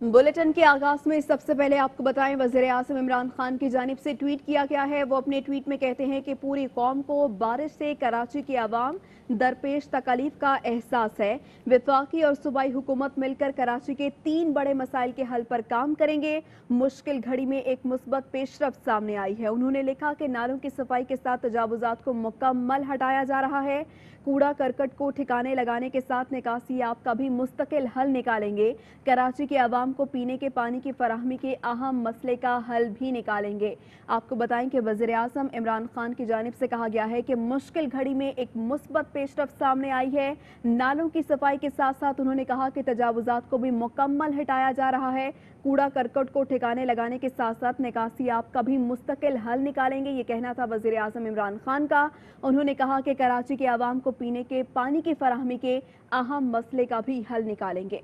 Bulletin के आगाज में सबसे पहले आपको बताएं, वज़ीर-ए-आज़म इमरान खान की जानिब से ट्वीट किया गया है। वो अपने ट्वीट में कहते हैं कि पूरी कौम को बारिश से कराची की आवाम दरपेश तकलीफ का एहसास है। वफाकी और सूबाई हुकूमत मिलकर कराची के 3 बड़े मसाइल के हल पर काम करेंगे। मुश्किल घड़ी में एक मुस्बत पेशरफ्त सामने आई है। उन्होंने लिखा कि नालों की सफाई के साथ तजावुजात को मुकम्मल हटाया जा रहा है। कूड़ा करकट को ठिकाने लगाने के साथ निकासी आप का भी मुस्तकिल हल निकालेंगे। कराची के अवाम को पीने के पानी की फराहमी के अहम मसले का हल भी निकालेंगे। आपको बताएं कि वज़ीर-ए-आज़म इमरान खान की जानिब से कहा गया है कि मुश्किल घड़ी में एक मुस्बत पेशरफ्त सामने आई है। नालों की सफाई के साथ साथ उन्होंने कहा कि तजावुजात को भी मुकम्मल हटाया जा रहा है। कूड़ा करकट को ठिकाने लगाने के साथ साथ निकासी आप का भी मुस्तकिल हल निकालेंगे। ये कहना था वज़ीर-ए-आज़म इमरान खान का। उन्होंने कहा कि कराची के अवाम को पीने के पानी की फराहमी के अहम मसले का भी हल निकालेंगे।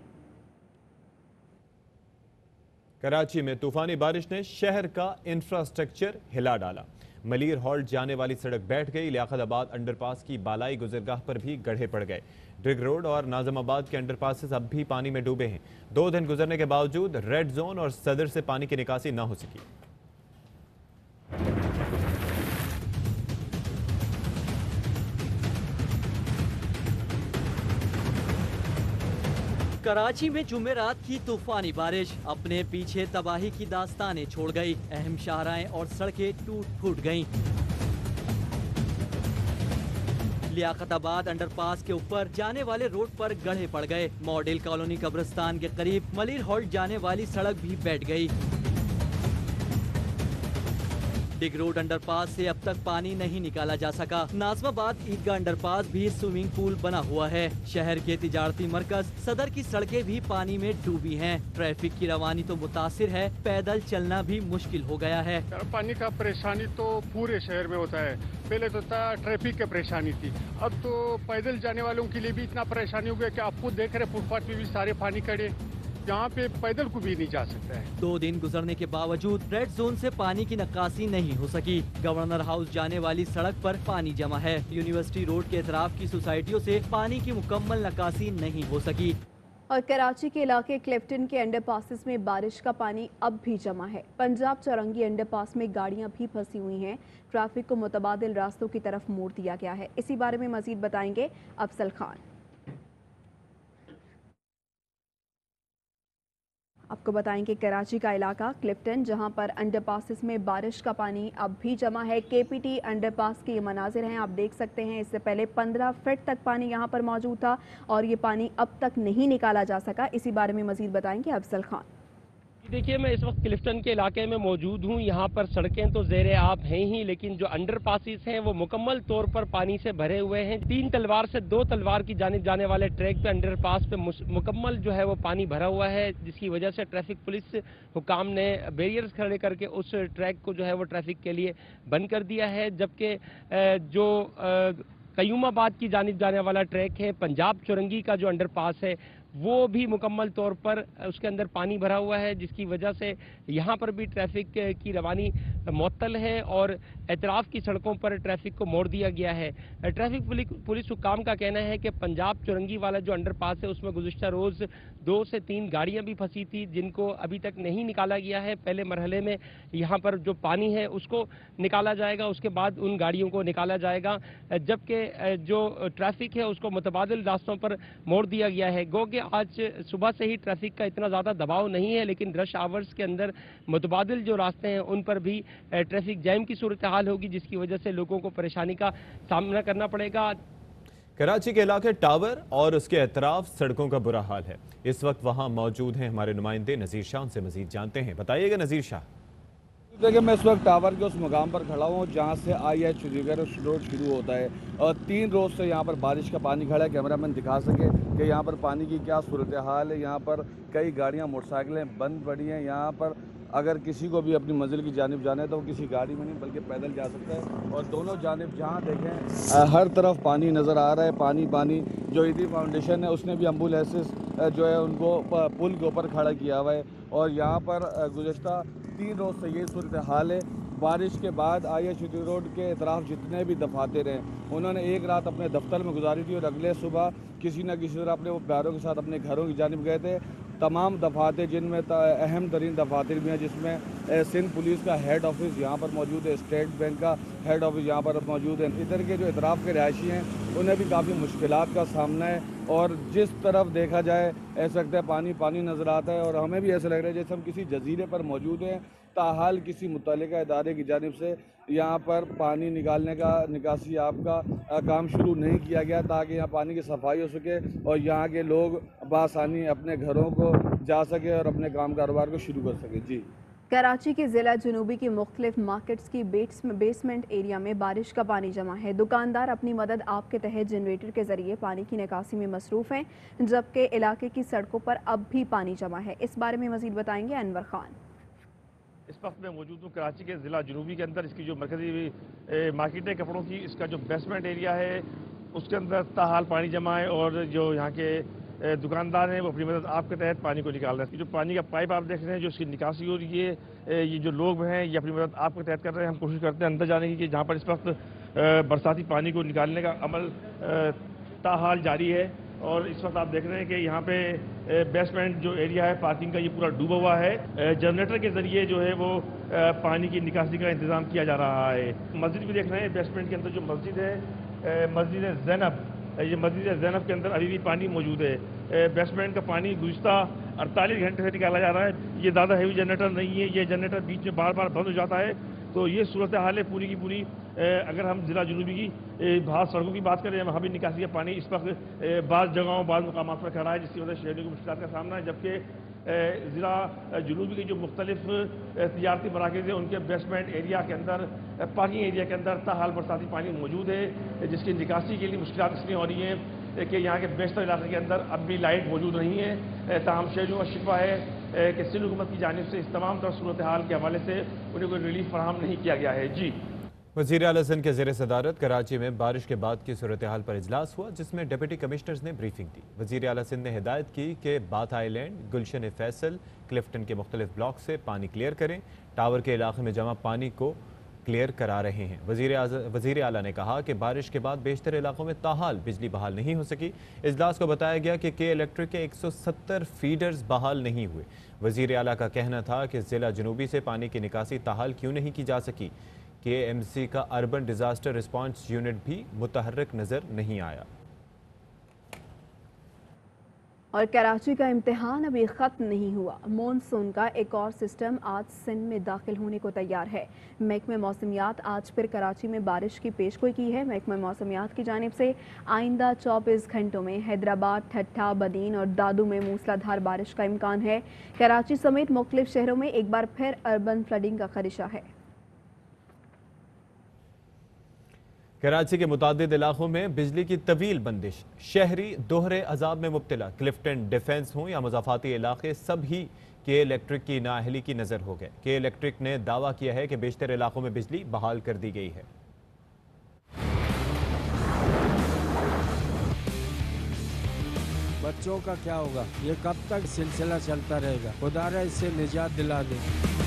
कराची में तूफानी बारिश ने शहर का इंफ्रास्ट्रक्चर हिला डाला। मलीर हॉल्ट जाने वाली सड़क बैठ गई। लियाकताबाद अंडरपास की बालाई गुजरगाह पर भी गड्ढे पड़ गए। ड्रिग रोड और नाजमाबाद के अंडरपासेस अब भी पानी में डूबे हैं। 2 दिन गुजरने के बावजूद रेड जोन और सदर से पानी की निकासी न हो सकी। कराची में जुमेरात की तूफानी बारिश अपने पीछे तबाही की दास्तानें छोड़ गई। अहम शाहराएं और सड़कें टूट फूट गईं। लियाकताबाद अंडरपास के ऊपर जाने वाले रोड पर गड्ढे पड़ गए। मॉडल कॉलोनी कब्रिस्तान के करीब मलिर हॉल्ट जाने वाली सड़क भी बैठ गई। डिग रोड अंडरपास से अब तक पानी नहीं निकाला जा सका। नाजमाबाद ईदगाह अंडरपास भी स्विमिंग पूल बना हुआ है। शहर के तिजारती मरकज सदर की सड़कें भी पानी में डूबी हैं। ट्रैफिक की रवानी तो मुतासिर है, पैदल चलना भी मुश्किल हो गया है। पानी का परेशानी तो पूरे शहर में होता है। पहले तो था ट्रैफिक की परेशानी थी, अब तो पैदल जाने वालों के लिए भी इतना परेशानी हो गया कि आप खुद देख रहे फुटपाथ पे भी सारे पानी खड़े, यहाँ पे पैदल को भी नहीं जा सकता है। 2 दिन गुजरने के बावजूद रेड जोन से पानी की निकासी नहीं हो सकी। गवर्नर हाउस जाने वाली सड़क पर पानी जमा है। यूनिवर्सिटी रोड के एतराफ की सोसाइटियों से पानी की मुकम्मल निकासी नहीं हो सकी। और कराची के इलाके क्लिफ्टन के अंडरपासेस में बारिश का पानी अब भी जमा है। पंजाब चौरंगी अंडरपास में गाड़ियां भी फंसी हुई हैं। ट्रैफिक को मुतबादिल रास्तों की तरफ मोड़ दिया गया है। इसी बारे में मजीद बताएंगे अफजल खान। आपको बताएं कि कराची का इलाका क्लिफ्टन, जहां पर अंडरपासेस में बारिश का पानी अब भी जमा है। केपीटी अंडरपास के ये मनाजिर हैं, आप देख सकते हैं। इससे पहले 15 फीट तक पानी यहां पर मौजूद था और ये पानी अब तक नहीं निकाला जा सका। इसी बारे में मजीद बताएंगे अफजल खान। देखिए, मैं इस वक्त क्लिफ्टन के इलाके में मौजूद हूँ। यहाँ पर सड़कें तो ज़ेरे आब हैं ही, लेकिन जो अंडर पासिस हैं वो मुकम्मल तौर पर पानी से भरे हुए हैं। 3 तलवार से 2 तलवार की जानिब जाने वाले ट्रैक पे अंडर पास पे मुकम्मल जो है वो पानी भरा हुआ है, जिसकी वजह से ट्रैफिक पुलिस हुकाम ने बैरियर्स खड़े करके उस ट्रैक को जो है वो ट्रैफिक के लिए बंद कर दिया है। जबकि जो कयूमाबाद की जानिब जाने वाला ट्रैक है, पंजाब चौरंगी का जो अंडर पास है, वो भी मुकम्मल तौर पर उसके अंदर पानी भरा हुआ है, जिसकी वजह से यहाँ पर भी ट्रैफिक की रवानी मुअत्तल है और एतराफ़ की सड़कों पर ट्रैफिक को मोड़ दिया गया है। ट्रैफिक पुलिस हुकाम का कहना है कि पंजाब चौरंगी वाला जो अंडरपास है उसमें गुज़िश्ता रोज़ 2 से 3 गाड़ियाँ भी फंसी थी, जिनको अभी तक नहीं निकाला गया है। पहले मरहले में यहाँ पर जो पानी है उसको निकाला जाएगा, उसके बाद उन गाड़ियों को निकाला जाएगा। जबकि जो ट्रैफिक है उसको मुतबादिल रास्तों पर मोड़ दिया गया है। गो कि आज सुबह से ही ट्रैफिक का इतना ज़्यादा दबाव नहीं है, लेकिन रश आवर्स के अंदर मुतबादिल जो रास्ते हैं उन पर भी ट्रैफिक जैम की सूरत हाल होगी, जिसकी वजह से लोगों को परेशानी का सामना करना पड़ेगा। कराची के इलाके टावर और उसके एतराफ सड़कों का बुरा हाल है। इस वक्त वहां मौजूद हैं हमारे नुमाइंदे नज़ीर शाह, से मजीद जानते हैं। बताइएगा नज़ीर शाह। देखिए, मैं इस वक्त टावर के उस मुकाम पर खड़ा हूँ जहाँ से IH रोड शुरू होता है और 3 रोज से यहाँ पर बारिश का पानी खड़ा है। कैमरामैन दिखा सके कि यहाँ पर पानी की क्या सूरत हाल है। यहाँ पर कई गाड़ियाँ, मोटरसाइकिलें बंद पड़ी हैं। यहाँ पर अगर किसी को भी अपनी मंजिल की जानिब जाना है तो वो किसी गाड़ी में नहीं बल्कि पैदल जा सकता है। और दोनों जानिब जहाँ देखें हर तरफ पानी नज़र आ रहा है, पानी। जो ईदी फाउंडेशन है उसने भी एम्बुलेंसेस जो है उनको पुल के ऊपर खड़ा किया हुआ है और यहाँ पर गुज़श्ता 3 रोज़ से ये सूरत हाल है। बारिश के बाद IH रोड के इतराफ जितने भी दफातर हैं उन्होंने एक रात अपने दफ्तर में गुजारी थी और अगले सुबह किसी न किसी तरह अपने वो प्यारों के साथ अपने घरों की जानिब गए थे। तमाम दफातर जिनमें अहम तरीन दफातर भी हैं, जिसमें सिंध पुलिस का हेड ऑफिस यहाँ पर मौजूद है, स्टेट बैंक का हेड ऑफिस यहाँ पर मौजूद है। इधर के जो इतराफ़ के रहायशी हैं उन्हें भी काफ़ी मुश्किलात का सामना है, और जिस तरफ देखा जाए ऐसा लगता है पानी पानी नज़र आता है, और हमें भी ऐसा लग रहा है जैसे हम किसी जजीरे पर मौजूद हैं। ताहाल किसी मुतल्लिका इदारे की जानिब से यहाँ पर पानी निकालने का, निकासी आपका काम शुरू नहीं किया गया, ताकि यहाँ पानी की सफाई हो सके और यहाँ के लोग बआसानी अपने घरों को जा सके और अपने काम कारोबार को शुरू कर सके। जी, कराची के ज़िला जुनूबी की मुख्तलिफ मार्केट्स की बेसमेंट एरिया में बारिश का पानी जमा है। दुकानदार अपनी मदद आप के तहत जनरेटर के ज़रिए पानी की निकासी में मसरूफ़ हैं, जबकि इलाके की सड़कों पर अब भी पानी जमा है। इस बारे में मज़ीद बताएंगे अनवर खान। इस वक्त मैं मौजूद हूँ कराची के ज़िला जुनूबी के अंदर। इसकी जो मरकज़ी मार्केट है कपड़ों की, इसका जो बेसमेंट एरिया है उसके अंदर ताहाल पानी जमा है, और जो यहाँ के दुकानदार हैं वो अपनी मदद आपके तहत पानी को निकाल रहे हैं। जो पानी का पाइप आप देख रहे हैं जो इसकी निकासी हो रही है, ये जो लोग हैं ये अपनी मदद आपके तहत कर रहे हैं। हम कोशिश करते हैं अंदर जाने की कि जहाँ पर इस वक्त बरसाती पानी को निकालने का अमल ताहाल जारी है, और इस वक्त आप देख रहे हैं कि यहाँ पे बेसमेंट जो एरिया है पार्किंग का ये पूरा डूबा हुआ है। जनरेटर के ज़रिए जो है वो पानी की निकासी का इंतज़ाम किया जा रहा है। मस्जिद भी देख रहे हैं, बेसमेंट के अंदर जो मस्जिद है मस्जिद ज़ैनब, ये मस्जिद ज़ैनब के अंदर अभी भी पानी मौजूद है। बेसमेंट का पानी गुज़िश्ता 48 घंटे से निकाला जा रहा है। ये ज़्यादा हैवी जनरेटर नहीं है, ये जनरेटर बीच में बार बार बंद हो जाता है। तो ये सूरत हाल है पूरी की पूरी। अगर हम ज़िला जुनूबी की बाहर सड़कों की बात करें, वहाँ भी निकासी का पानी इस वक्त बाज़ जगहों बाज़ मकाम पर खड़ा है, जिसकी वजह से शहरियों को मुश्किल का सामना है। जबकि ज़िला जुनूबी के जो मुख्तलिफ तिजारती मराकज़ हैं उनके बेसमेंट एरिया के अंदर, पार्किंग एरिया के अंदर ताहाल बरसाती पानी मौजूद है, जिसकी निकासी के लिए मुश्किलात इसलिए हो रही हैं कि यहाँ के बेशतर इलाके के अंदर अब भी लाइट मौजूद नहीं है। ताहम शहरियों का शिकवा है कि सिंध हुकूमत की जानिब से इस तमाम तरह सूरत हाल के हवाले से उन्हें कोई रिलीफ फराहम नहीं किया गया है। जी, वज़ीर आला सिंध के ज़ेर सदारत कराची में बारिश के बाद की सूरत हाल पर इजलास हुआ, जिसमें डिप्टी कमिश्नर्स ने ब्रीफिंग दी। वज़ीर आला सिंध ने हिदायत की कि बाथ आइलैंड, गुलशन फैसल, क्लिफ्टन के मुख्तलिफ ब्लॉक से पानी क्लियर करें। टावर के इलाके में जमा पानी को क्लियर करा रहे हैं। वज़ीर आला ने कहा कि बारिश के बाद बेशतर इलाकों में ताहाल बिजली बहाल नहीं हो सकी। इजलास को बताया गया कि के इलेक्ट्रिक के 170 फीडर्स बहाल नहीं हुए। वज़ीर आला का कहना था कि ज़िला जुनूबी से पानी की निकासी ताहाल क्यों नहीं की जा सकी। KMC का अर्बन डिज़ास्टर रिस्पांस यूनिट भी मुतहर्रिक नज़र नहीं आया। और कराची का इम्तिहान अभी ख़त्म नहीं हुआ। मॉनसून का एक और सिस्टम आज सिंध में दाखिल होने को तैयार है। महकमे मौसमियात आज फिर कराची में बारिश की पेशगोई की है। महकमे मौसमियात की जानिब से आइंदा 24 घंटों में हैदराबाद, ठट्ठा, बदीन और दादू में मूसलाधार बारिश का इम्कान है। कराची समेत मुख्तलिफ शहरों में एक बार फिर अर्बन फ्लडिंग का खदशा है। कराची के मुतादिद इलाकों में बिजली की तवील बंदिश, शहरी दोहरे अजाब में मुब्तला। क्लिफ्टन, डिफेंस हों या मुजाफाती इलाके, सभी के इलेक्ट्रिक की नाअहली की नज़र हो गए। के इलेक्ट्रिक ने दावा किया है कि बेशतर इलाकों में बिजली बहाल कर दी गई है। बच्चों का क्या होगा? ये कब तक सिलसिला चलता रहेगा? खुदा इससे निजात दिला दे।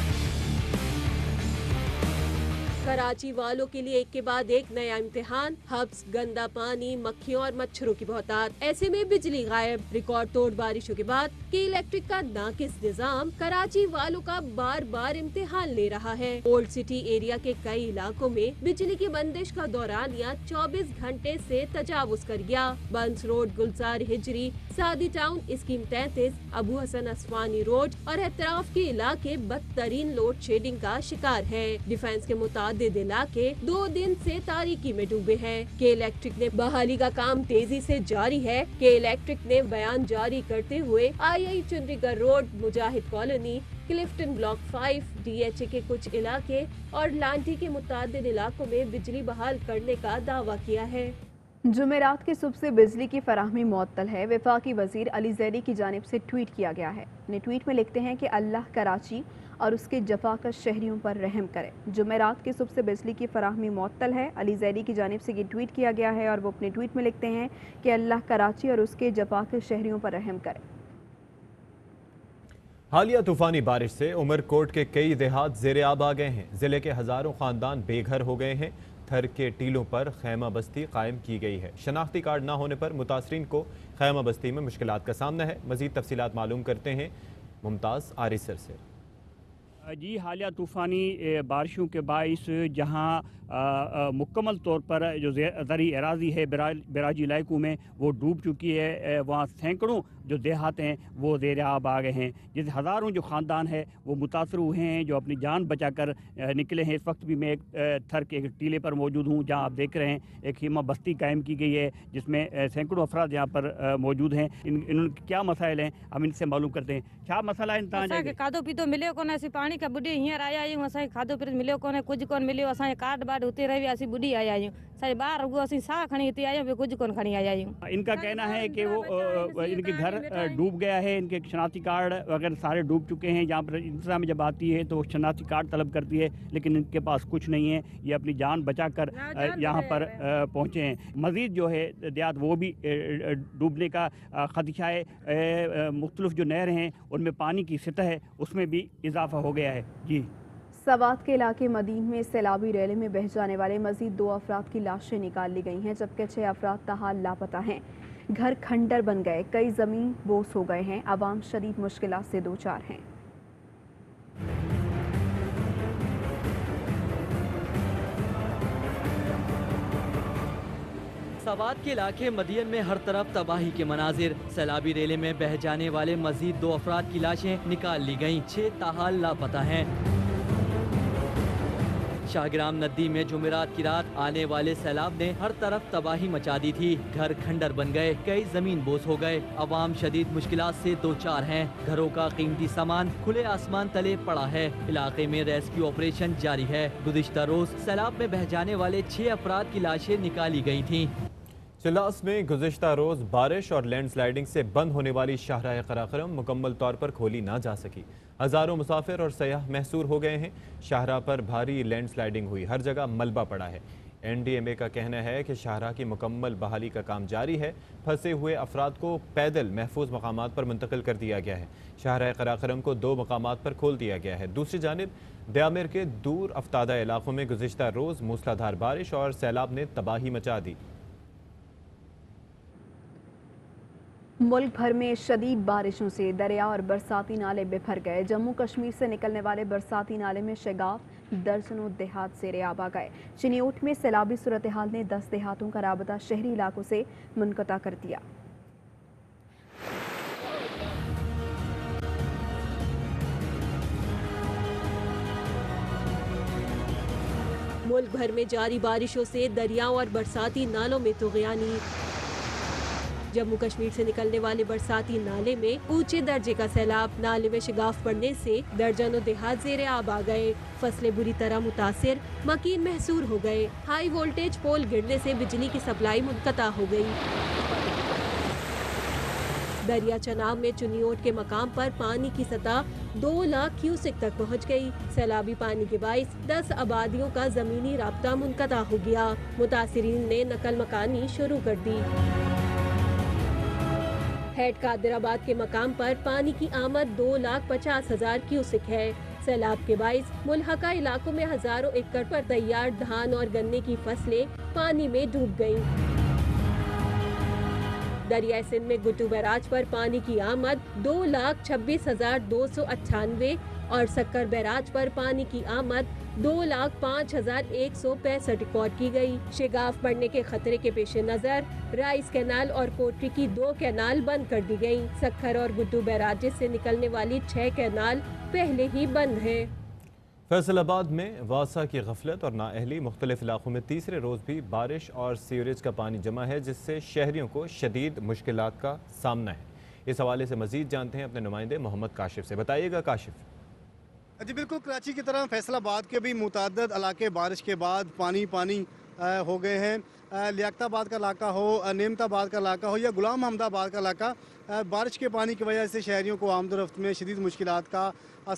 कराची वालों के लिए एक के बाद एक नया इम्तिहान, हब्स, गंदा पानी, मक्खियों और मच्छरों की बहुतात। ऐसे में बिजली गायब। रिकॉर्ड तोड़ बारिशों के बाद के इलेक्ट्रिक का नाकिस निजाम कराची वालों का बार बार इम्तिहान ले रहा है। ओल्ड सिटी एरिया के कई इलाकों में बिजली की बंदिश का दौरानिया 24 घंटे से तजावुज कर गया। बंस road, Gulzar Hijri, Saadi town, scheme 33, Abu Hasan Aswani road और एतराफ के इलाके बदतरीन लोड शेडिंग का शिकार है। डिफेंस के मुतादिद इलाके 2 दिन से तारीकी में डूबे हैं। के इलेक्ट्रिक ने बहाली का काम तेजी से जारी है। के इलेक्ट्रिक ने बयान जारी करते हुए II चुनरीगढ़ रोड, मुजाहिद कॉलोनी, क्लिफ्टन ब्लॉक 5, DHA के कुछ इलाके और लांटी के मुतादिद इलाकों में बिजली बहाल करने का दावा किया है। जुमेरात की सुबह से बिजली की फराहमी मुअत्तल है। वफाकी वजीर अली जैदी की जानिब से ट्वीट किया गया है। अपने ट्वीट में लिखते हैं कि अल्लाह कराची और उसके जफाकश शहरियों पर रहम करे। जुमेरात की सुबह से बिजली की फराहमी मुअत्तल है। अली जैदी की जानिब से ये ट्वीट किया गया है और वो अपने ट्वीट में लिखते हैं कि अल्लाह कराची और उसके जफाकश शहरियों पर रहम करे। हालिया तूफानी बारिश से उमरकोट के कई देहात ज़ेरे आब आ गए हैं। ज़िले के हज़ारों ख़ानदान बेघर हो गए हैं। تھر کے ٹیلوں پر خیمہ بستی قائم کی گئی ہے۔ شناختی کارڈ نہ ہونے پر متاثرین کو خیمہ بستی میں مشکلات کا سامنا ہے۔ مزید تفصیلات معلوم کرتے ہیں ممتاز آریسر سے۔ جی، حالیہ طوفانی بارشوں کے باعث جہاں مکمل طور پر جو زرعی اراضی ہے براجی علاقوں میں وہ ڈوب چکی ہے، وہاں سینکڑوں جو دیہات ہیں وہ زیر آب آ گئے ہیں، جس ہزاروں جو خاندان ہے وہ متاثر ہوئے ہیں، جو اپنی جان بچا کر نکلے ہیں۔ اس وقت بھی میں ایک تھر کے ٹیلے پر موجود ہوں جہاں آپ دیکھ رہے ہیں ایک خیمہ بستی قائم کی گئی ہے جس میں سینکڑوں افراد یہاں پر موجود ہیں۔ انہوں کے کیا مسائل ہیں ہم ان سے معلوم کرتے ہیں۔ کیا مسئلہ ہے؟ کھادو پیتو ملے کون، اسی پانی کا بڈی ہیر آیا ہوں، اصل کھادو پیتو ملے کون، کچھ کون ملے، اصل کارڈ بارڈ ہوتے رہے، اسی بڈی آیا ہوں، سارے باہر اگو اسی سا کھڑی ہوتی آیا ہوں، کچھ کون کھڑی آیا ہوں۔ ان کا کہنا ہے کہ وہ ان کے گھر ڈوب گیا ہے، ان کے شناختی کارڈ وغیرہ سارے ڈوب چکے ہیں۔ جہاں پر انتظامیہ جب آتی ہے تو وہ شناختی کارڈ طلب کرتی ہے لیکن ان کے پاس کچھ نہیں ہے، یہ اپنی جان بچا کر یہاں پر پہنچے ہیں۔ مزید جو ہے دیہات وہ بھی ڈوبنے کا خدشہ ہے، مختلف جو نہر ہیں ان میں پانی کی سطح ہے اس میں بھی اضافہ ہو گیا ہے۔ جی، سوات کے علاقے مدین میں سیلابی ریلے میں بہہ جانے والے مزید 2 افراد کی لاشیں نکال لی گئی ہیں جبکہ 6 افراد تاحال لاپتہ ہیں۔ گھر کھنڈر بن گئے، کئی زمین بوس ہو گئے ہیں، عوام شدید مشکلات سے دوچار ہیں۔ سوات کے علاقے مدین میں ہر طرف تباہی کے مناظر، سیلابی ریلے میں بہہ جانے والے مزید 2 افراد کی لاشیں نکال لی گئیں، 6 تاحال لاپتہ ہیں۔ شاہگرام ندی میں جمعرات کی رات آنے والے سیلاب نے ہر طرف تباہی مچا دی تھی، گھر کھنڈر بن گئے، کئی زمین بوس ہو گئے، عوام شدید مشکلات سے دوچار ہیں، گھروں کا قیمتی سامان کھلے آسمان تلے پڑا ہے، علاقے میں ریسکیو آپریشن جاری ہے۔ گزشتہ روز سیلاب میں بہہ جانے والے 6 افراد کی لاشیں نکالی گئی تھیں۔ چلاس میں گزشتہ روز بارش اور لینڈ سلائیڈنگ سے بند ہونے والی شاہراہ قراقرم مکمل طور پر کھولی نہ جا سکی، ہزاروں مسافر اور سیاح محصور ہو گئے ہیں۔ شاہراہ پر بھاری لینڈ سلائیڈنگ ہوئی، ہر جگہ ملبہ پڑا ہے۔ NDMA کا کہنا ہے کہ شاہراہ کی مکمل بحالی کا کام جاری ہے، پھنسے ہوئے افراد کو پیدل محفوظ مقامات پر منتقل کر دیا گیا ہے۔ شاہراہ قراقرم کو 2 مقامات پر کھول دیا گیا ہے۔ دوسری جانب دیامر کے دور افتادہ علاقوں میں گزشتہ روز موسلادھار بارش اور سیلاب نے تباہی مچا دی۔ ملک بھر میں شدید بارشوں سے دریا اور برساتی نالے بفر گئے۔ جموں کشمیر سے نکلنے والے برساتی نالے میں شگاف درجنوں دیہات زیر آب آ گئے۔ چنیوٹ میں سیلابی صورتحال نے 10 دیہاتوں کا رابطہ شہری علاقوں سے منقطع کر دیا۔ ملک بھر میں جاری بارشوں سے دریاؤں اور برساتی نالوں میں طغیانی۔ جموں کشمیر سے نکلنے والے برساتی نالے میں اونچے درجے کا سیلاب، نالے میں شگاف پڑنے سے درجنوں دیہات زیر آب آ گئے، فصلیں بری طرح متاثر، مکین محصور ہو گئے، ہائی وولٹیج پول گرنے سے بجلی کی سپلائی منقطع ہو گئی۔ دریا چناب میں چنیوٹ کے مقام پر پانی کی سطح 2 لاکھ کیوسک تک پہنچ گئی۔ سیلابی پانی کے باعث 10 آبادیوں کا زمینی رابطہ منقطع ہو گیا، متاثرین نے نقل مکانی شروع کر دی۔ ہیڈ قادر آباد کے مقام پر پانی کی آمد 2,50,000 کیوسک ہے۔ سیلاب کے باعث ملحقہ علاقوں میں ہزاروں ایکڑ پر تیار دھان اور گنے کی فصلیں پانی میں ڈوب گئیں۔ دریائے سندھ میں گٹو بیراج پر پانی کی آمد 2,26,298 اور سکر بیراج پر پانی کی آمد 2,05,165 ریکارڈ کی گئی۔ شگاف پڑنے کے خطرے کے پیش نظر رائس کینال اور کوٹری کی 2 کینال بند کر دی گئیں۔ سکھر اور گٹو بیراجز سے نکلنے والی 6 کینال پہلے ہی بند ہیں۔ فیصل آباد میں واسا کی غفلت اور نااہلی، مختلف علاقوں میں تیسرے روز بھی بارش اور سیوریج کا پانی جمع ہے جس سے شہریوں کو شدید مشکلات کا سامنا ہے۔ اس حوالے سے مزید جانتے ہیں اپنے نمائندے محمد کاشف سے۔ بتائیے گا کاشف۔ جی بالکل، کراچی کی طرح فیصل آباد کے بھی متعدد علاقے بارش کے بعد پانی ہو گئے ہیں۔ لیاقت آباد کا علاقہ ہو، نعمت آباد کا علاقہ ہو یا غلام محمد آباد کا علاقہ، بارش کے پانی کی وجہ سے شہریوں کو آمد و رفت میں شدید مشکلات کا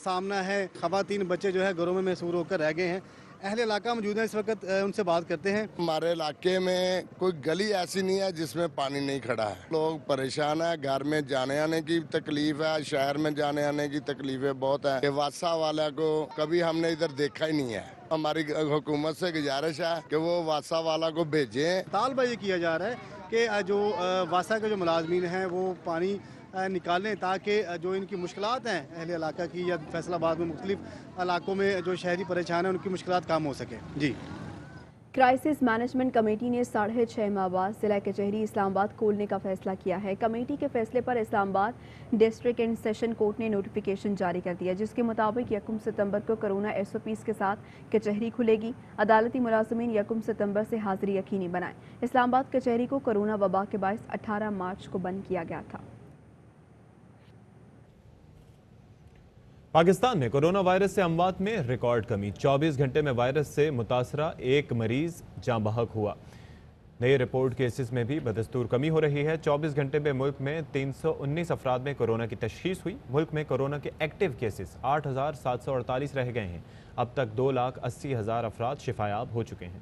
سامنا ہے۔ خواتین بچے جو ہے گھروں میں محصور ہو کر رہ گئے ہیں۔ अहल इलाका मौजूद हैं इस वक्त, उनसे बात करते हैं। हमारे इलाके में कोई गली ऐसी नहीं है जिसमें पानी नहीं खड़ा है। लोग परेशान है, घर में जाने आने की तकलीफ है, शहर में जाने आने की तकलीफें बहुत है। वासा वाला को कभी हमने इधर देखा ही नहीं है। हमारी हुकूमत से गुजारिश है कि वो वासा वाला को भेजें। तालबा ये किया जा रहा है कि जो वासा के जो मुलाजमीन हैं वो पानी निकालें ताकि जो इनकी मुश्किलात हैं अहले इलाका की या फैसलाबाद में मुख्तलिफ इलाकों में जो शहरी परेशान हैं उनकी मुश्किलात कम हो सके। जी, क्राइसिस मैनेजमेंट कमेटी ने 6.5 माह बाद जिला कचहरी इस्लामाबाद खोलने का फैसला किया है। कमेटी के फैसले पर Islamabad district and session court ने नोटिफिकेशन जारी कर दिया, जिसके मुताबिक 1 सितंबर को कोरोना SOPs के साथ कचहरी खुलेगी। अदालती मुलाजमीन 1 सितंबर से हाजिरी यकीनी बनाएं। इस्लामाबाद कचहरी को कोरोना वबा के बायस 18 मार्च को बंद किया गया था। पाकिस्तान में कोरोना वायरस से अमवात में रिकॉर्ड कमी। 24 घंटे में वायरस से मुतासरा एक मरीज जाँ बहक हुआ। नए रिपोर्ट केसेस में भी बदस्तूर कमी हो रही है। 24 घंटे में मुल्क में 319 अफराद में कोरोना की तशखीस हुई। मुल्क में कोरोना के एक्टिव केसेस 8,748 रह गए हैं। अब तक 2,80,000 अफराद शिफायाब हो चुके हैं।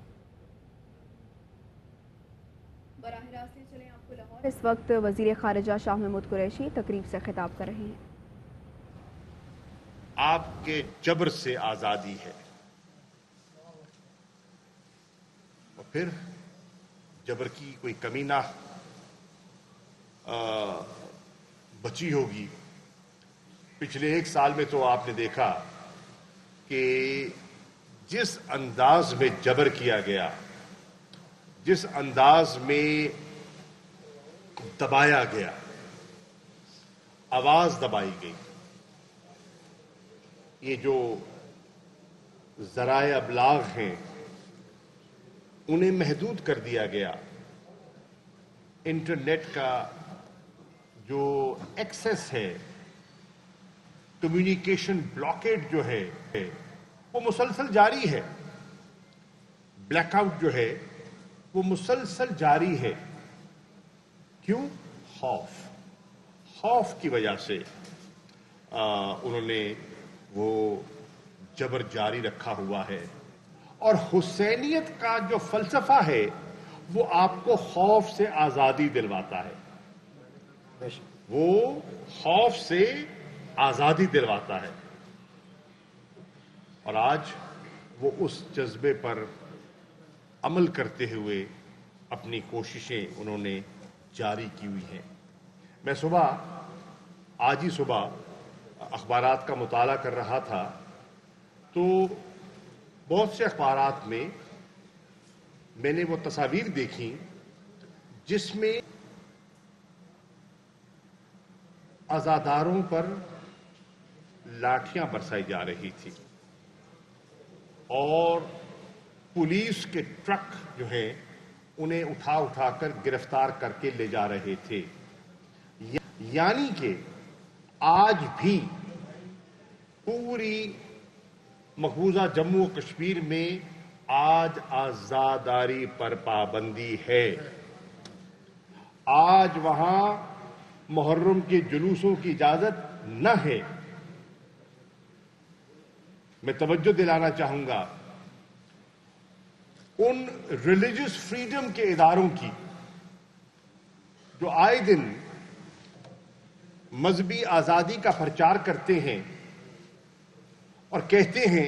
इस वक्त वजीर खारिजा शाह महमूद कुरैशी तकरीब से खिताब कर रहे हैं। आपके जबर से आजादी है और फिर जबर की कोई कमी ना बची होगी। पिछले 1 साल में तो आपने देखा कि जिस अंदाज में जबर किया गया, जिस अंदाज में दबाया गया, आवाज दबाई गई, ये जो ज़राए अबलाग हैं उन्हें महदूद कर दिया गया। इंटरनेट का जो एक्सेस है, कम्युनिकेशन ब्लॉकेट जो है वो मुसलसल जारी है। ब्लैकआउट जो है वो मुसलसल जारी है। क्यों? खौफ की वजह से उन्होंने वो जबर जारी रखा हुआ है। और हुसैनियत का जो फलसफा है वो आपको खौफ से आजादी दिलवाता है। वो खौफ से आजादी दिलवाता है और आज वो उस जज्बे पर अमल करते हुए अपनी कोशिशें उन्होंने जारी की हुई हैं। मैं आज ही सुबह अखबारात का मुताला कर रहा था तो बहुत से अखबारात में मैंने वो तस्वीर देखी जिसमें अज़ादारों पर लाठियां बरसाई जा रही थी और पुलिस के ट्रक जो है उन्हें उठाकर गिरफ्तार करके ले जा रहे थे। यानी कि आज भी पूरी मकबूजा जम्मू और कश्मीर में आज आजादारी पर पाबंदी है। आज वहां मुहर्रम के जुलूसों की इजाजत न है। मैं तवज्जो दिलाना चाहूंगा उन रिलीजियस फ्रीडम के इदारों की जो आए दिन मजहबी आजादी का प्रचार करते हैं और कहते हैं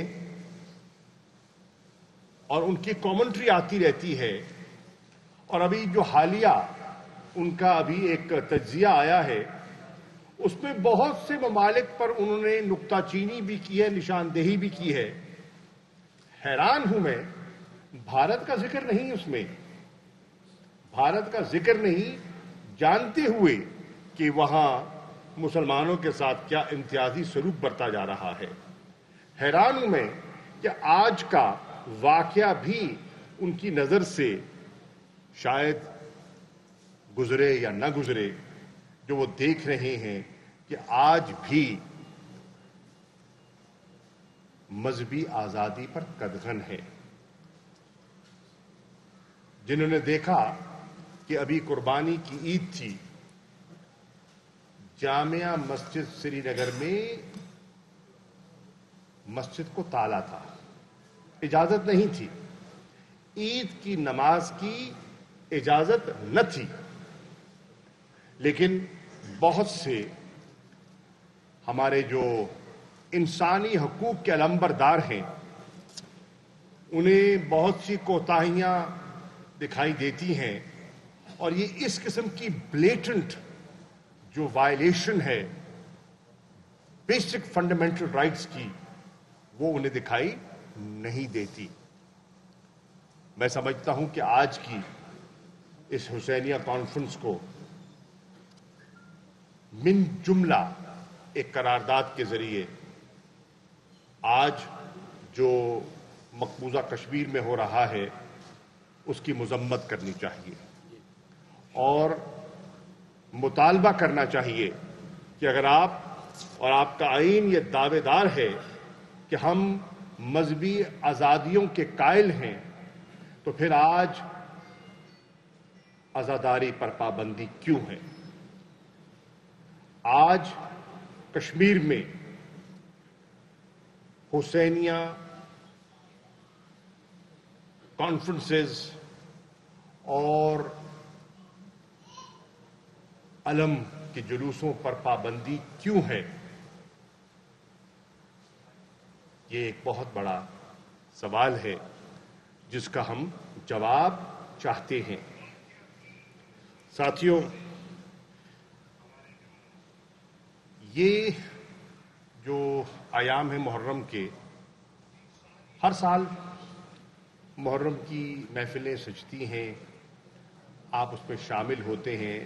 और उनकी कमेंट्री आती रहती है। और अभी जो हालिया उनका अभी एक तज्जिया आया है उसमें बहुत से ममालिक पर उन्होंने नुक्ताचीनी भी की है, निशानदेही भी की है। हैरान हूं मैं, भारत का जिक्र नहीं उसमें, भारत का जिक्र नहीं, जानते हुए कि वहां मुसलमानों के साथ क्या इम्तियाजी सलूक बरता जा रहा है। हैरान हूं मैं कि आज का वाकया भी उनकी नजर से शायद गुजरे या न गुजरे, जो वो देख रहे हैं कि आज भी मजहबी आजादी पर कदगन है। जिन्होंने देखा कि अभी कुर्बानी की ईद थी, जामिया मस्जिद श्रीनगर में मस्जिद को ताला था, इजाजत नहीं थी, ईद की नमाज की इजाजत न थी, लेकिन बहुत से हमारे जो इंसानी हकूक के अलंबरदार हैं, उन्हें बहुत सी कोताहियां दिखाई देती हैं, और ये इस किस्म की ब्लेटेंट जो वायलेशन है बेसिक फंडामेंटल राइट्स की, वो उन्हें दिखाई नहीं देती। मैं समझता हूं कि आज की इस हुसैनिया कॉन्फ्रेंस को मिन जुमला एक करारदाद के जरिए आज जो मकबूजा कश्मीर में हो रहा है उसकी मुजम्मत करनी चाहिए और मुतालबा करना चाहिए कि अगर आप और आपका आईन ये दावेदार है कि हम मजहबी आज़ादियों के कायल हैं, तो फिर आज आज़ादारी पर पाबंदी क्यों है? आज कश्मीर में हुसैनिया कॉन्फ्रेंसेस और अलम के जुलूसों पर पाबंदी क्यों है? ये एक बहुत बड़ा सवाल है जिसका हम जवाब चाहते हैं। साथियों, ये जो आयाम है मुहर्रम के, हर साल मुहर्रम की महफिलें सजती हैं, आप उस पर शामिल होते हैं,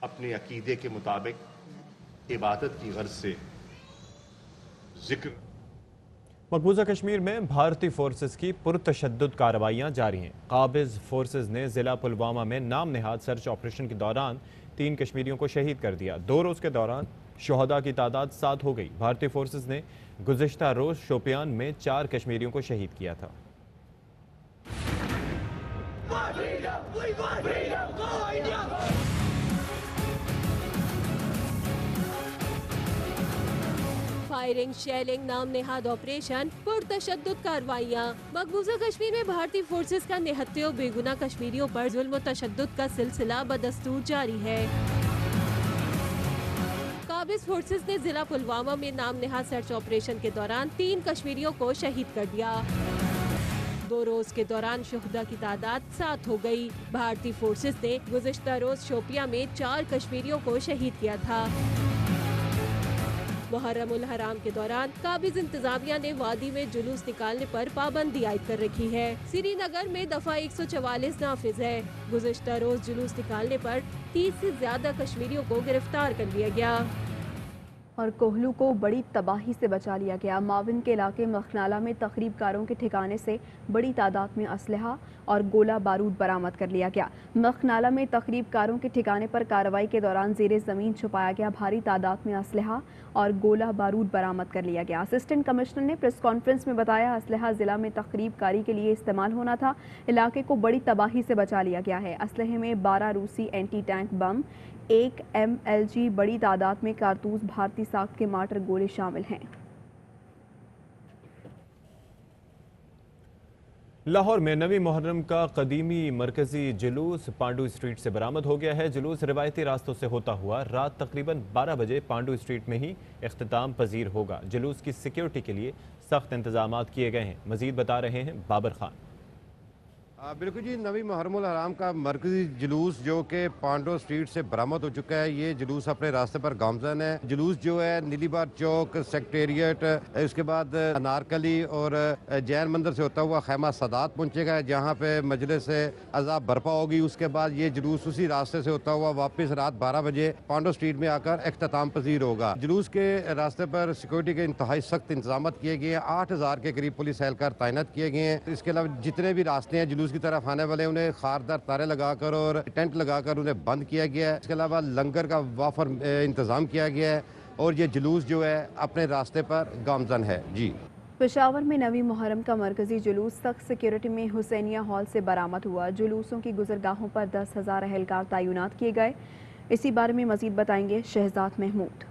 अपने अकीदे के मुताबिक इबादत की गर्ज से जिक्र। मकबूजा कश्मीर में भारतीय फोर्सेस की पुरतशद्दुद कार्रवाइयाँ जारी हैं। काबिज फोर्सेस ने जिला पुलवामा में नाम नेहाद सर्च ऑपरेशन के दौरान 3 कश्मीरियों को शहीद कर दिया। 2 रोज़ के दौरान शोहदा की तादाद 7 हो गई। भारतीय फोर्सेस ने गुज़िश्ता रोज़ शोपियान में 4 कश्मीरियों को शहीद किया था। फायरिंग, शेलिंग, नाम नेहाद ऑपरेशन, पुरतशद्दुद कार्रवाइयाँ। मकबूजा कश्मीर में भारतीय फोर्सेस का निहत्ते और बेगुनाह कश्मीरियों पर जुल्म और तशद्दुद का सिलसिला बदस्तूर जारी है। काबिज फोर्सेस ने जिला पुलवामा में नाम नेहाद सर्च ऑपरेशन के दौरान 3 कश्मीरियों को शहीद कर दिया। 2 रोज के दौरान शोहदा की तादाद 7 हो गई। भारतीय फोर्सेस ने गुज़िश्ता रोज शोपिया में 4 कश्मीरियों को शहीद किया था। मुहर्रम उल हराम के दौरान काबिज इंतजामिया ने वादी में जुलूस निकालने पर पाबंदी आयद कर रखी है। श्रीनगर में दफा 144 नाफिज है। गुज़िश्ता रोज जुलूस निकालने पर 30 से ज्यादा कश्मीरियों को गिरफ्तार कर लिया गया और कोहलू को बड़ी तबाही से बचा लिया गया। माविन के इलाके मखनाला में तखरीबकारों के ठिकाने से बड़ी तादाद में असलहा और गोला बारूद बरामद कर लिया गया। मखनाला में तखरीबकारों के ठिकाने पर कार्रवाई के दौरान ज़ेरे ज़मीन छुपाया गया भारी तादाद में असलहा और गोला बारूद बरामद कर लिया गया। असिस्टेंट कमिश्नर ने प्रेस कॉन्फ्रेंस में बताया, असलहा ज़िला में तखरीबकारी के लिए इस्तेमाल होना था। इलाके को बड़ी तबाही से बचा लिया गया है। असलहे में 12 रूसी एंटी टैंक बम, 1 MLG, बड़ी तादाद में कारतूस, भारतीय साख्त के मार्टर गोले शामिल हैं। लाहौर में नवी मुहर्रम का कदीमी मरकजी जुलूस पांडू स्ट्रीट से बरामद हो गया है। जुलूस रिवायती रास्तों से होता हुआ रात तकरीबन 12 बजे पांडू स्ट्रीट में ही इख्तिताम पजीर होगा। जुलूस की सिक्योरिटी के लिए सख्त इंतजाम किए गए हैं। मजीद बता रहे हैं बाबर खान। बिल्कुल जी, नवी मुहर्रम उल हराम का मरकजी जुलूस जो कि पांडो स्ट्रीट से बरामद हो चुका है, ये जुलूस अपने रास्ते पर गामजन है। जुलूस जो है नीलीबार चौक, सेक्रेटेरिएट, उसके बाद अनारकली और जैन मंदिर से होता हुआ खैमा सादात पहुंचेगा, जहां पे मजलिस अज़ाब बर्पा होगी। उसके बाद ये जुलूस उसी रास्ते से होता हुआ वापस रात 12 बजे पांडो स्ट्रीट में आकर इख्तिताम पजीर होगा। जुलूस के रास्ते पर सिक्योरिटी के इंतहाई सख्त इंतजाम किए गए हैं। 8000 के करीब पुलिस एहलकार तैनात किए गए हैं। इसके अलावा जितने भी रास्ते हैं जुलूस की तरफ आने वाले, उन्हें खारदार तारे लगाकर और टेंट लगाकर उन्हें बंद किया गया है। इसके अलावा लंगर का वाफर इंतजाम किया गया है और ये जुलूस जो है अपने रास्ते पर गामजन है। जी, पेशावर में नवी मुहर्रम का मरकजी जुलूस सख्त सिक्योरिटी में हुसैनिया हॉल से बरामद हुआ। जुलूसों की गुजरगाहों पर 10,000 एहलकार तैनात किए गए। इसी बारे में मजीद बताएंगे शहजाद महमूद।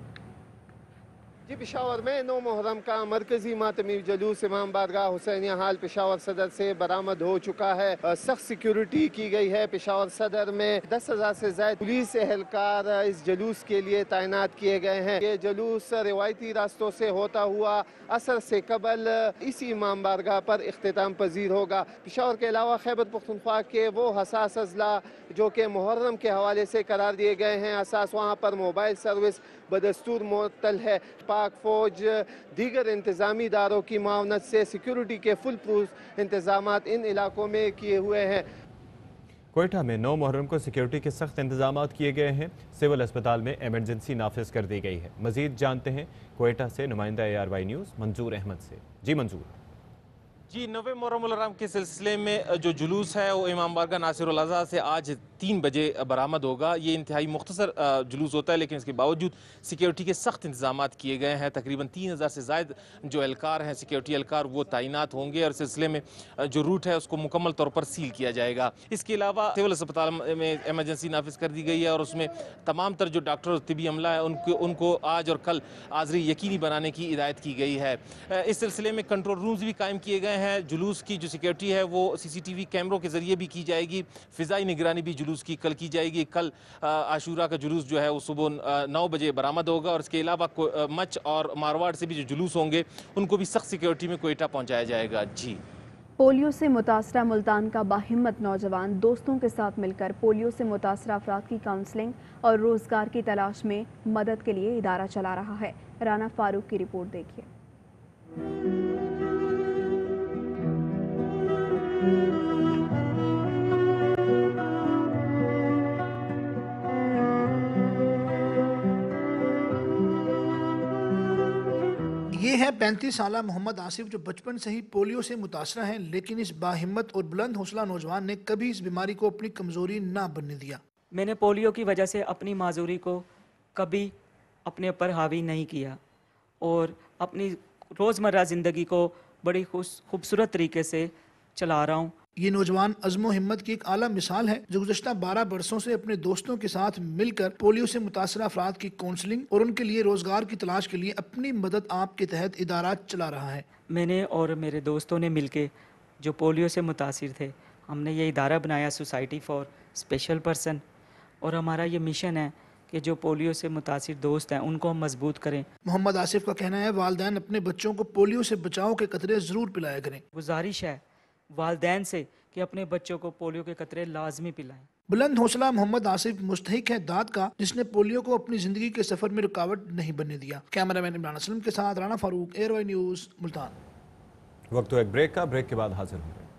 जी पेशावर में 9 मुहर्रम का मरकजी मातमी जुलूस इमाम बारगाह हुसैनिया हाल पेशावर सदर से बरामद हो चुका है। सख्त सिक्योरिटी की गई है। पेशावर सदर में 10,000 से ज्यादा पुलिस एहलकार इस जुलूस के लिए तैनात किए गए हैं। ये जुलूस रिवायती रास्तों से होता हुआ असर से कबल इसी इमाम बारगाह पर इख्तिताम पजीर होगा। पेशावर के अलावा खैबर पख्तूनख्वा के वो हसास अजला जो कि मुहर्रम के हवाले से करार दिए गए हैं असास, वहाँ पर मोबाइल सर्विस बदस्तूर मुअत्तल है। पाक फौज दीगर इंतजामी इदारों की मावनत से सिक्योरिटी के फुल प्रूफ इंतजामात इन इलाकों में किए हुए हैं। कोयटा में 9 मुहर्रम को सिक्योरिटी के सख्त इंतजामात किए गए हैं। सिविल अस्पताल में इमरजेंसी नाफिज कर दी गई है। मजीद जानते हैं कोयटा से नुमाइंदा ARY न्यूज़ मंजूर अहमद से। जी मंजूर। जी 9वें मुहर्रम हराम के सिलसिले में जो जुलूस है वो इमाम बारगाह नासिरुल अज़ा से आज 3 बजे बरामद होगा। ये इंतहाई मुख्तसर जुलूस होता है, लेकिन इसके बावजूद सिक्योरिटी के सख्त इंतजामात किए गए हैं। तकरीबन 3,000 से ज़ायद जो एहलकार हैं, सिक्योरिटी एहलकार, वो तैनात होंगे और सिलसिले में जो रूट है उसको मुकम्मल तौर पर सील किया जाएगा। इसके अलावा सिविल अस्पताल में एमरजेंसी नाफिज कर दी गई है और उसमें तमाम तर जो डॉक्टर और तिबी अमला है उनको आज और कल हाज़री यकीनी बनाने की हिदायत की गई है। इस सिलसिले में कंट्रोल रूम्स भी कायम किए गए हैं। जुलूस की जो सिक्योरिटी है वो CCTV कैमरों के ज़रिए भी की जाएगी। फ़िज़ाई निगरानी भी जुलूस की कल की जाएगी। कल आशूरा का जुलूस जो है वो सुबह 9 बजे बरामद होगा और इसके अलावा मच और मारवाड़ से भी जो जुलूस होंगे उनको भी सख्त सिक्योरिटी में कोयटा पहुँचाया जाएगा। जी पोलियो से मुतासरा मुल्तान का बाहिम्मत नौजवान दोस्तों के साथ मिलकर पोलियो से मुतासरा अफराद की काउंसलिंग और रोजगार की तलाश में मदद के लिए इदारा चला रहा है। राना फारूक की रिपोर्ट देखिए। ये है 35 साला मोहम्मद आसिफ जो बचपन से ही पोलियो से मुतासरा हैं, लेकिन इस बाहिम्मत और बुलंद हौसला नौजवान ने कभी इस बीमारी को अपनी कमज़ोरी ना बनने दिया। मैंने पोलियो की वजह से अपनी माजूरी को कभी अपने ऊपर हावी नहीं किया और अपनी रोज़मर्रा ज़िंदगी को बड़ी खूबसूरत तरीके से चला रहा हूँ। ये नौजवान अज़्म व हिम्मत की एक आला मिसाल है जो गुज़श्ता 12 बरसों से अपने दोस्तों के साथ मिलकर पोलियो से मुतासरा अफराद की काउंसलिंग और उनके लिए रोजगार की तलाश के लिए अपनी मदद आप के तहत इदारा चला रहा है। मैंने और मेरे दोस्तों ने मिलकर जो पोलियो से मुतासिर थे, हमने ये इदारा बनाया सोसाइटी फॉर स्पेशल पर्सन, और हमारा ये मिशन है कि जो पोलियो से मुतासिर दोस्त हैं उनको हम मजबूत करें। मोहम्मद आसिफ का कहना है वालिदैन अपने बच्चों को पोलियो से बचाव के कतरे ज़रूर पिलाया करें। गुजारिश है वालिदैन से कि अपने बच्चों को पोलियो के कतरे लाजमी पिलाएं। बुलंद हौसला मोहम्मद आसिफ मुस्तहिक है दाद का, जिसने पोलियो को अपनी जिंदगी के सफर में रुकावट नहीं बनने दिया। कैमरामैन इमरान असलम के साथ राना फारूक, ARY न्यूज़ मुल्तान। वक्त तो एक ब्रेक का, ब्रेक के बाद हाजिर होंगे।